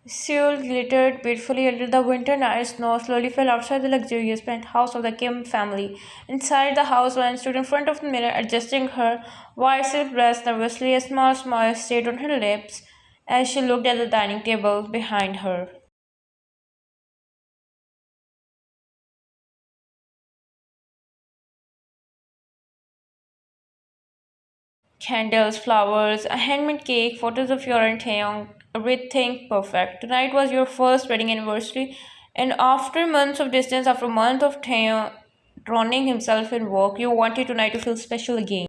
Seoul glittered beautifully under the winter night. Snow slowly fell outside the luxurious penthouse of the Kim family. Inside the house, Wan stood in front of the mirror, adjusting her white silk dress nervously. A small smile stayed on her lips as she looked at the dining table behind her. Candles, flowers, a handmade cake, photos of your and Taehyung, everything perfect. Tonight was your first wedding anniversary, and after months of distance, after months of Taehyung drowning himself in work, you wanted tonight to feel special again.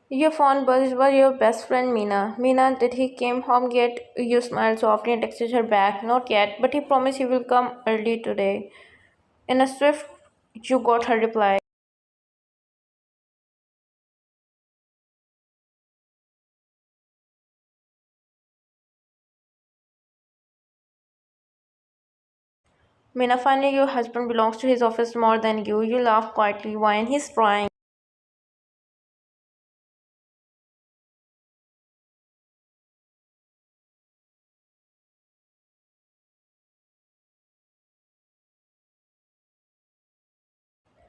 Your phone buzzed was your best friend Mina. Mina, did he came home yet? You smiled softly and texted her back. Not yet, but he promised he will come early today. In a swift, you got her reply. Mina, finally your husband belongs to his office more than you. You laugh quietly. Why? And he's trying.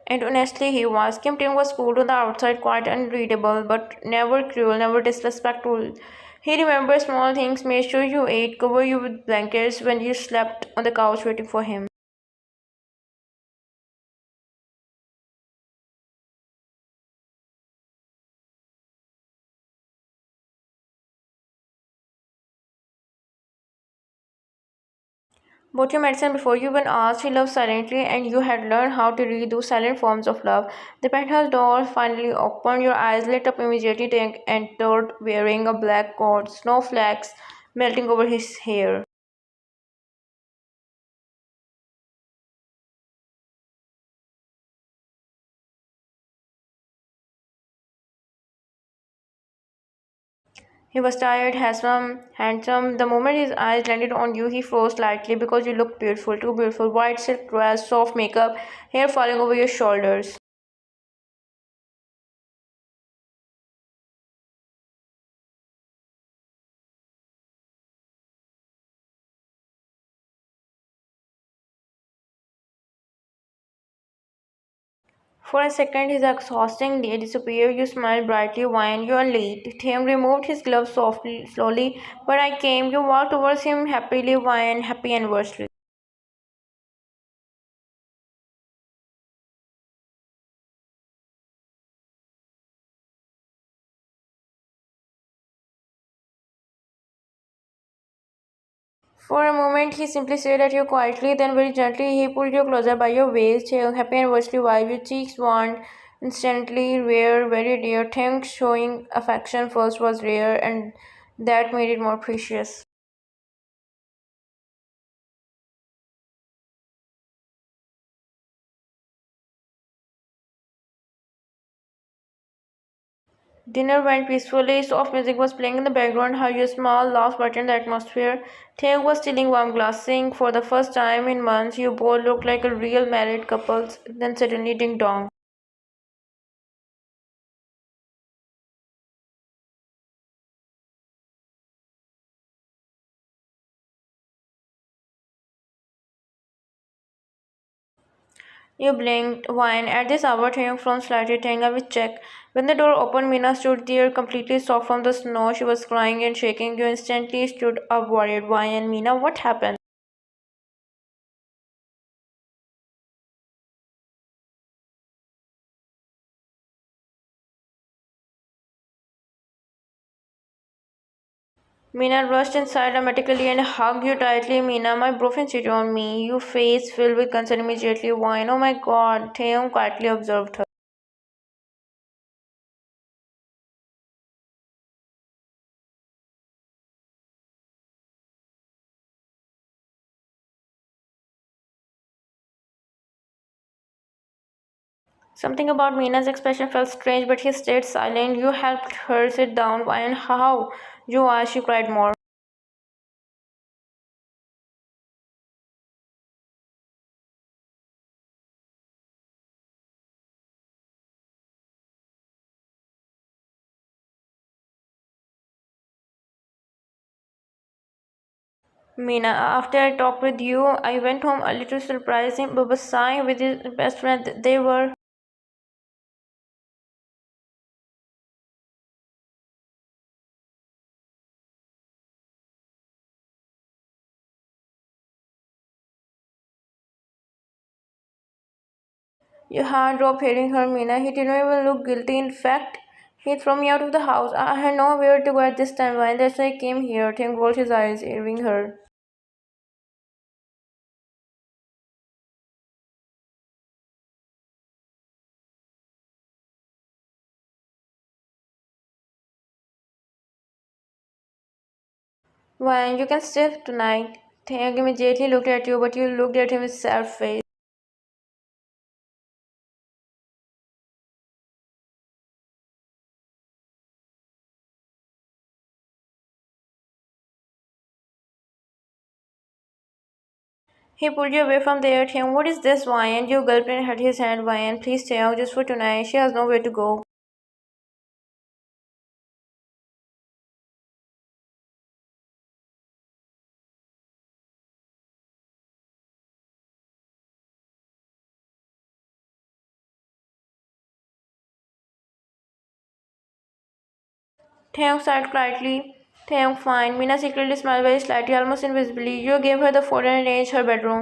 And honestly, he was. Kim Tim was cool on the outside, quite unreadable, but never cruel, never disrespectful. He remembered small things, made sure you ate, covered you with blankets when you slept on the couch waiting for him. Bought your medicine before you even asked. He loved silently, and you had learned how to read those silent forms of love. The penthouse door finally opened. Your eyes lit up immediately. Tank entered wearing a black coat, snowflakes melting over his hair. He was tired, handsome. The moment his eyes landed on you, he froze slightly because you looked beautiful, too beautiful. White silk dress, soft makeup, hair falling over your shoulders. For a second, his exhausting day disappeared. You smiled brightly. Wine, you are late. Tim removed his gloves softly, slowly. But I came. You walked towards him happily. Wine, happy anniversary. For a moment, he simply stared at you quietly. Then, very gently, he pulled you closer by your waist. Happy anniversary vibe. Your cheeks warmed instantly. Rare, very rare. Things showing affection first was rare, and that made it more precious. Dinner went peacefully. Soft music was playing in the background. How your small laugh brightened the atmosphere. Taehyung was stealing warm glassing. For the first time in months, you both looked like a real married couple. Then suddenly, ding dong. You blinked. Wine. At this hour, Taehyung frowned slightly, saying, "I will check." When the door opened, Mina stood there, completely soft from the snow. She was crying and shaking. You instantly stood up, worried. Why? And Mina, what happened? Mina rushed inside dramatically and hugged you tightly. Mina, my boyfriend cheated on me. Your face filled with concern immediately. Wine. Oh my god. Taehyung quietly observed her. Something about Mina's expression felt strange, but he stayed silent. You helped her sit down. Why and how? You asked. She cried more. Mina, after I talked with you, I went home a little surprising, but was sighing with his best friend. They were. Your heart dropped hearing her, Mina. He didn't even look guilty. In fact, he threw me out of the house. I had nowhere to go at this time. Why? That's why I came here. Taehyung rolled his eyes, eyeing her. Why? You can stay tonight. Taehyung immediately looked at you, but you looked at him with sad face. He pulled you away from there. Taehyung, what is this? Why? And your girlfriend had his hand. Why? And please, Taehyung, just for tonight. She has nowhere to go. Taeyong sighed quietly. Taeyong fine. Mina secretly smiled very slightly, almost invisibly. You gave her the phone and arranged her bedroom.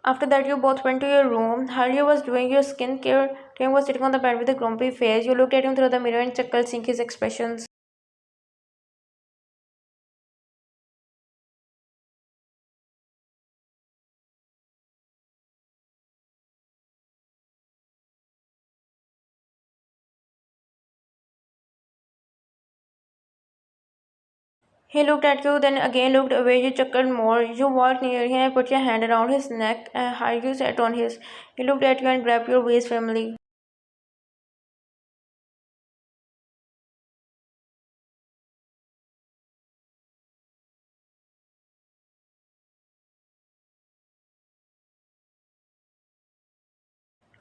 After that, you both went to your room. Harley was doing your skincare. Taeyong was sitting on the bed with a grumpy face. You looked at him through the mirror and chuckled, seeing his expressions. He looked at you, then again looked away. You chuckled more. You walked near him and put your hand around his neck. And Harley sat on his. He looked at you and grabbed your waist firmly.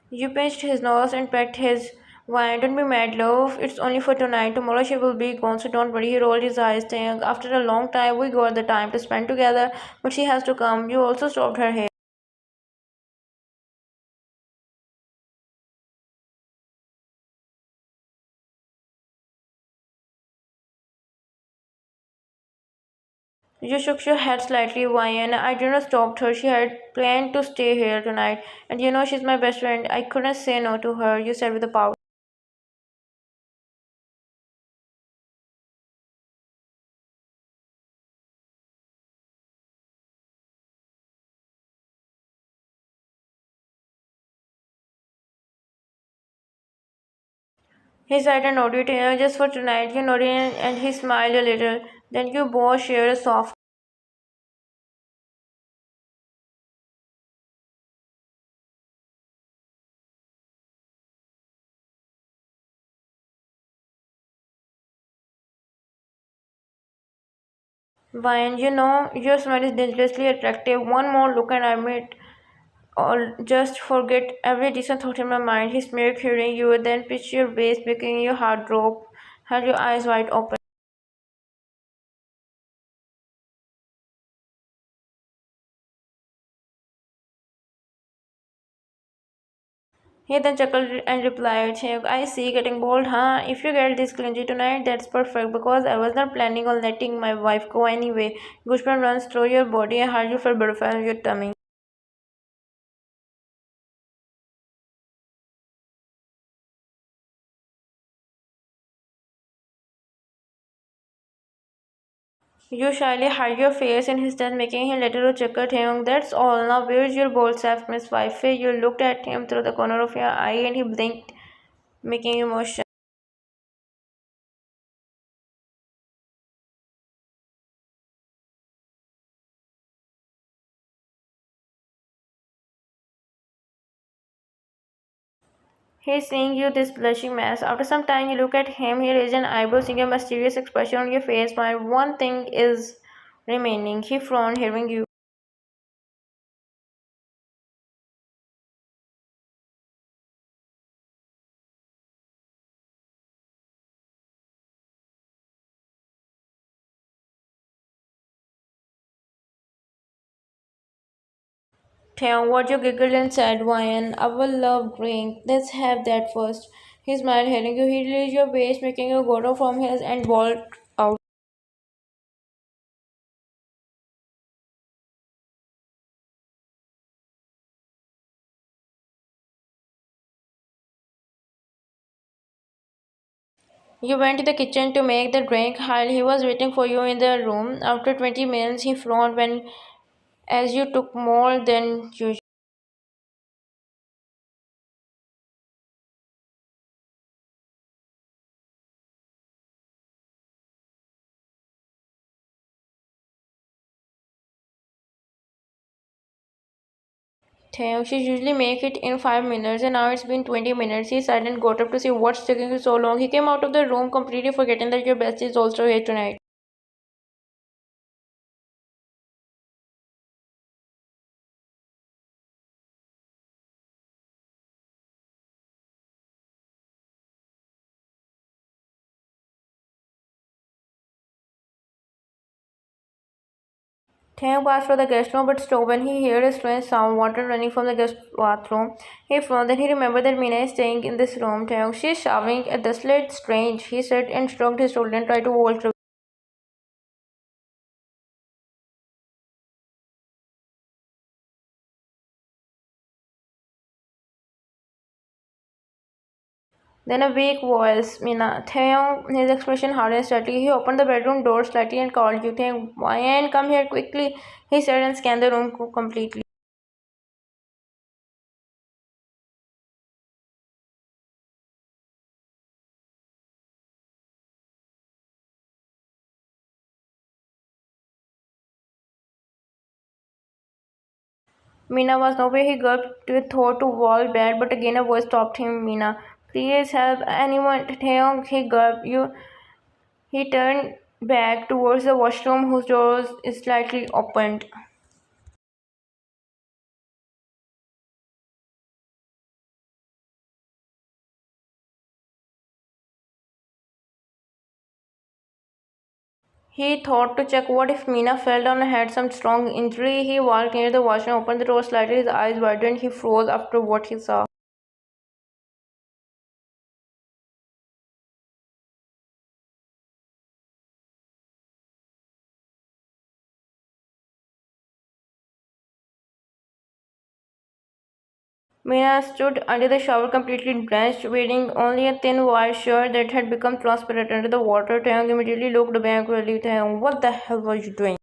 You pinched his nose and pecked his wine. Don't be mad, love. It's only for tonight. Tomorrow she will be gone, so don't worry. He rolled his eyes, saying, after a long time, we got the time to spend together, but she has to come. You also stopped her hair. You shook your head slightly, Wyan. I did not stop her. She had planned to stay here tonight. And you know she's my best friend. I couldn't say no to her, you said with a pout. He said and nodded, just for tonight. You nodded and he smiled a little. Then you both shared a soft. Wine, you know, your smile is dangerously attractive. One more look and I might or just forget every decent thought in my mind. He smirked, hearing you, then pitched your waist, making your heart drop, held your eyes wide open. He then chuckled and replied, "Hey, I see, getting bold, huh? If you get this clingy tonight, that's perfect, because I was not planning on letting my wife go anyway. Goosebumps runs through your body and heart you feel butterfly in your tummy. You shyly hide your face in his chest, making him little chuckle. Taehyung, that's all. Now where's your bold self, Miss Wifey? You looked at him through the corner of your eye and he blinked, making you motion. He's seeing you this blushing mess. After some time, you look at him. He raises an eyebrow, seeing a mysterious expression on your face. My one thing is remaining. He frowned, hearing you. Taehyung, what you giggled and said, Ryan, I will love drink. Let's have that first. He smiled, hearing you. He released your waist, making you got up from his and walked out. You went to the kitchen to make the drink while he was waiting for you in the room. After 20 minutes, he frowned when, as you took more than usual. Taehyung, she usually make it in 5 minutes, and now it's been 20 minutes. He sighed and got up to see what's taking you so long. He came out of the room completely forgetting that your bestie is also here tonight. Taehyung passed for the guest room but stopped when he heard a strange sound, water running from the guest bathroom. He frowned, then he remembered that Mina is staying in this room. Taehyung, she is showering at the slate. Strange, he said and shrugged his shoulder and tried to walk away. Then a weak voice, Mina. Taehyung, his expression hardened slightly. He opened the bedroom door slightly and called you. Taehyung, Ryan, come here quickly, he said and scanned the room completely. Mina was nowhere. He gulped with thought to wall bed, but again a voice stopped him. Mina, please help anyone. Taehyung, he gulped. He turned back towards the washroom, whose door is slightly opened. He thought to check what if Mina fell down and had some strong injury. He walked near the washroom, opened the door slightly. His eyes widened. He froze after what he saw. Mina stood under the shower completely drenched, wearing only a thin white shirt that had become transparent under the water. Taehyung immediately looked back, really. Taehyung, what the hell were you doing?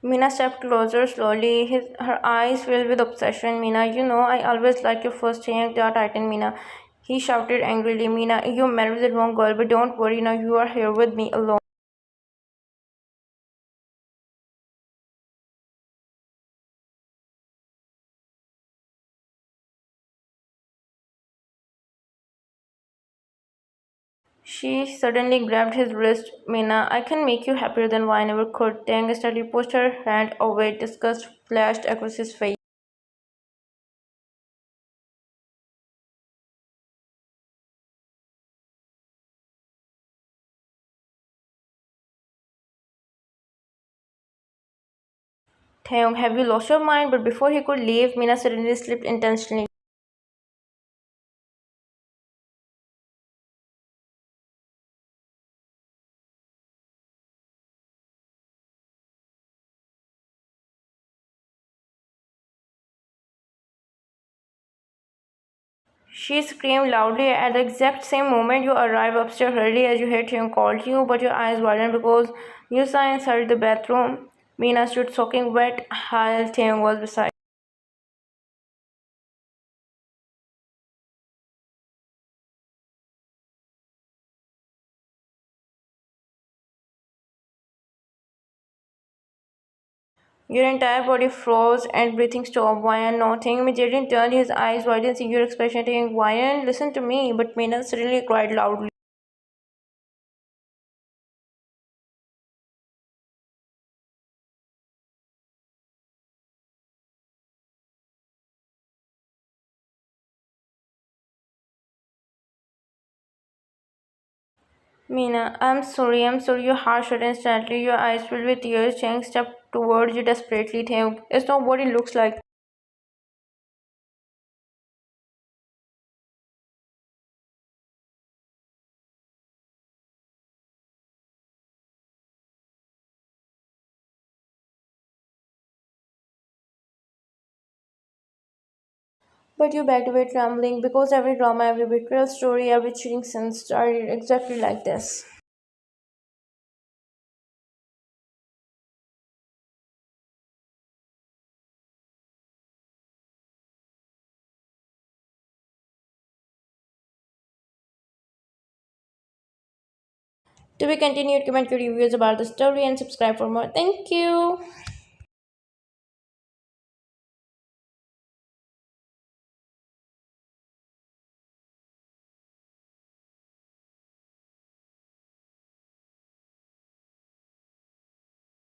Mina stepped closer slowly, her eyes filled with obsession. Mina, you know, I always like your first thing, the Titan, Mina. He shouted angrily, Mina, you married the wrong girl, but don't worry, now you are here with me alone. She suddenly grabbed his wrist. Mina, I can make you happier than I ever could. Tang steadily pushed her hand away. Disgust flashed across his face. Taeyong, have you lost your mind? But before he could leave, Mina suddenly slipped intentionally. She screamed loudly at the exact same moment you arrived upstairs early as you heard him called you, but your eyes widened because you saw inside the bathroom. Mina stood soaking wet while Taeyong was beside. Your entire body froze and breathing stopped. Wyan, nothing, immediately turned his eyes wide and seeing your expression, saying, Wyan, listen to me. But Mina suddenly cried loudly. Mina, I'm sorry. Your heart shut instantly. Your eyes filled with tears. Chang stepped towards you desperately. Taehyung, it's not what it looks like. But you backed away trembling because every drama, every betrayal story, every cheating scene started exactly like this. To be continued, comment your reviews about the story and subscribe for more. Thank you.